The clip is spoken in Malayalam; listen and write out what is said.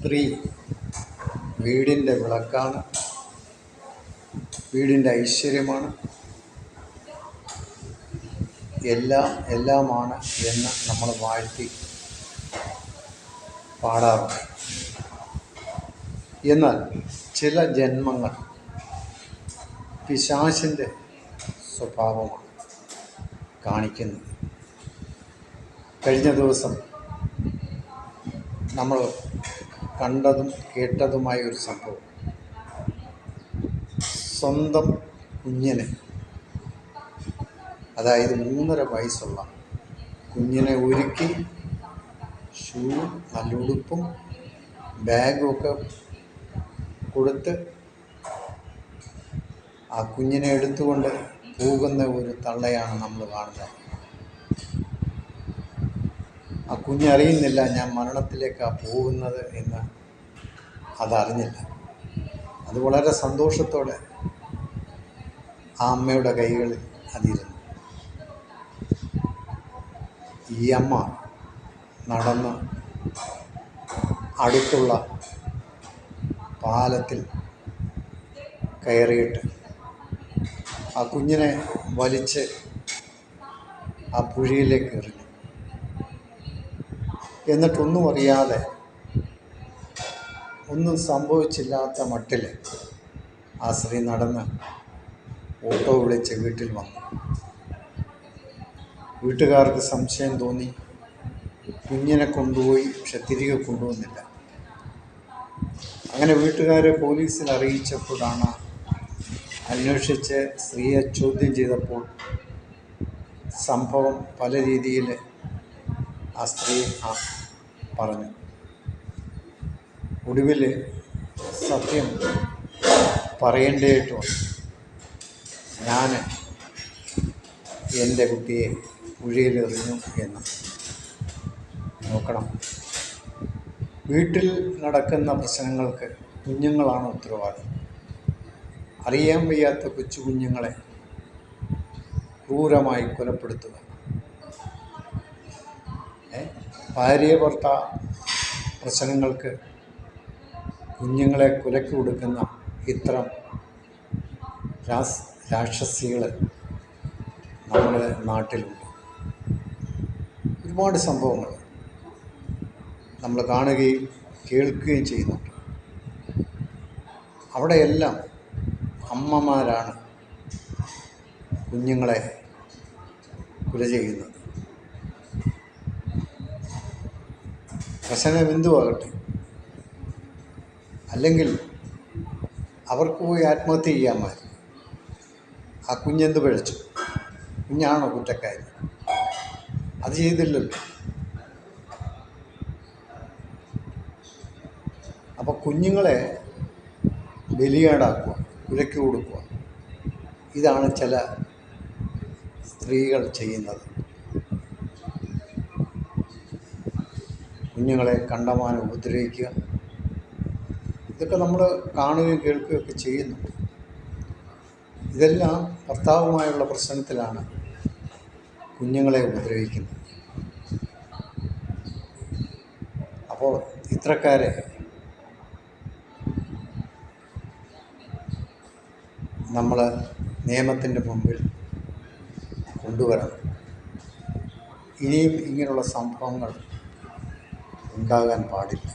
സ്ത്രീ വീടിൻ്റെ വിളക്കാണ്, വീടിൻ്റെ ഐശ്വര്യമാണ്, എല്ലാമാണ് എന്ന് നമ്മൾ വാഴ്ത്തി പാടാറുണ്ട്. എന്നാൽ ചില ജന്മങ്ങൾ പിശാചിൻ്റെ സ്വഭാവമാണ് കാണിക്കുന്നത്. കഴിഞ്ഞ ദിവസം നമ്മൾ കണ്ടതും കേട്ടതുമായ ഒരു സംഭവം, സ്വന്തം കുഞ്ഞിനെ, അതായത് 3.5 വയസ്സുള്ള കുഞ്ഞിനെ ഒരുക്കി ഷൂവും നല്ല ഉടുപ്പും ബാഗും ഒക്കെ കൊടുത്ത് ആ കുഞ്ഞിനെ എടുത്തുകൊണ്ട് പോകുന്ന ഒരു തള്ളയാണ് നമ്മൾ കാണുന്നത്. ആ കുഞ്ഞറിയുന്നില്ല ഞാൻ മരണത്തിലേക്കാണ് പോകുന്നത് എന്ന് അതറിഞ്ഞില്ല. അത് വളരെ സന്തോഷത്തോടെ ആ അമ്മയുടെ കൈകളിൽ അതിരുന്നു. ഈ അമ്മ നടന്ന് അടുത്തുള്ള പാലത്തിൽ കയറിയിട്ട് ആ കുഞ്ഞിനെ വലിച്ച് ആ പുഴയിലേക്ക് എറിഞ്ഞു. എന്നിട്ടൊന്നും അറിയാതെ, ഒന്നും സംഭവിച്ചില്ലാത്ത മട്ടിൽ ആ സ്ത്രീ നടന്ന് ഓട്ടോ വിളിച്ച് വീട്ടിൽ വന്നു. വീട്ടുകാർക്ക് സംശയം തോന്നി. കുഞ്ഞിനെ കൊണ്ടുപോയി, പക്ഷെ തിരികെ കൊണ്ടുവന്നില്ല. അങ്ങനെ വീട്ടുകാരെ പോലീസിൽ അറിയിച്ചപ്പോഴാണ്, അന്വേഷിച്ച് സ്ത്രീയെ ചോദ്യം ചെയ്തപ്പോൾ സംഭവം പല രീതിയിൽ ആ സ്ത്രീ പറഞ്ഞു. ഒടുവിൽ സത്യം പറയേണ്ടതായിട്ട് വന്നു. ഞാൻ എൻ്റെ കുട്ടിയെ പുഴയിലെറിഞ്ഞു എന്ന്. നോക്കണം, വീട്ടിൽ നടക്കുന്ന പ്രശ്നങ്ങൾക്ക് കുഞ്ഞുങ്ങളാണ് ഉത്തരവാദി. അറിയാൻ വയ്യാത്ത കൊച്ചു കുഞ്ഞുങ്ങളെ ക്രൂരമായി കൊലപ്പെടുത്തുക, ഭാര്യ ഭർത്താവ് പ്രശ്നങ്ങൾക്ക് കുഞ്ഞുങ്ങളെ കൊലയ്ക്ക് കൊടുക്കുന്ന ഇത്തരം രാക്ഷസികൾ നമ്മുടെ നാട്ടിലുണ്ട്. ഒരുപാട് സംഭവങ്ങൾ നമ്മൾ കാണുകയും കേൾക്കുകയും ചെയ്യുന്നുണ്ട്. അവിടെയെല്ലാം അമ്മമാരാണ് കുഞ്ഞുങ്ങളെ കൊല ചെയ്യുന്നത്. പ്രശ്നം എന്തുവാകട്ടെ, അല്ലെങ്കിൽ അവർക്ക് പോയി ആത്മഹത്യ ചെയ്യാമായിരുന്നു. ആ കുഞ്ഞെന്ത് പിഴച്ചു? കുഞ്ഞാണോ കുറ്റക്കാരി? അത് ചെയ്തില്ലല്ലോ. അപ്പോൾ കുഞ്ഞുങ്ങളെ ബലിയാടാക്കുക, കുലയ്ക്ക് കൊടുക്കുക, ഇതാണ് ചില സ്ത്രീകൾ ചെയ്യുന്നത്. കുഞ്ഞുങ്ങളെ കണ്ടമാനം ഉപദ്രവിക്കുക, ഇതൊക്കെ നമ്മൾ കാണുകയും കേൾക്കുകയൊക്കെ ചെയ്യുന്നുണ്ട്. ഇതെല്ലാം ഭർത്താവുമായുള്ള പ്രശ്നത്തിലാണ് കുഞ്ഞുങ്ങളെ ഉപദ്രവിക്കുന്നത്. അപ്പോൾ ഇത്തരക്കാരെ നമ്മൾ നിയമത്തിൻ്റെ മുമ്പിൽ കൊണ്ടുവരണം. ഇനിയും ഇങ്ങനെയുള്ള സംഭവങ്ങൾ ഉണ്ടാകാൻ പാടില്ല.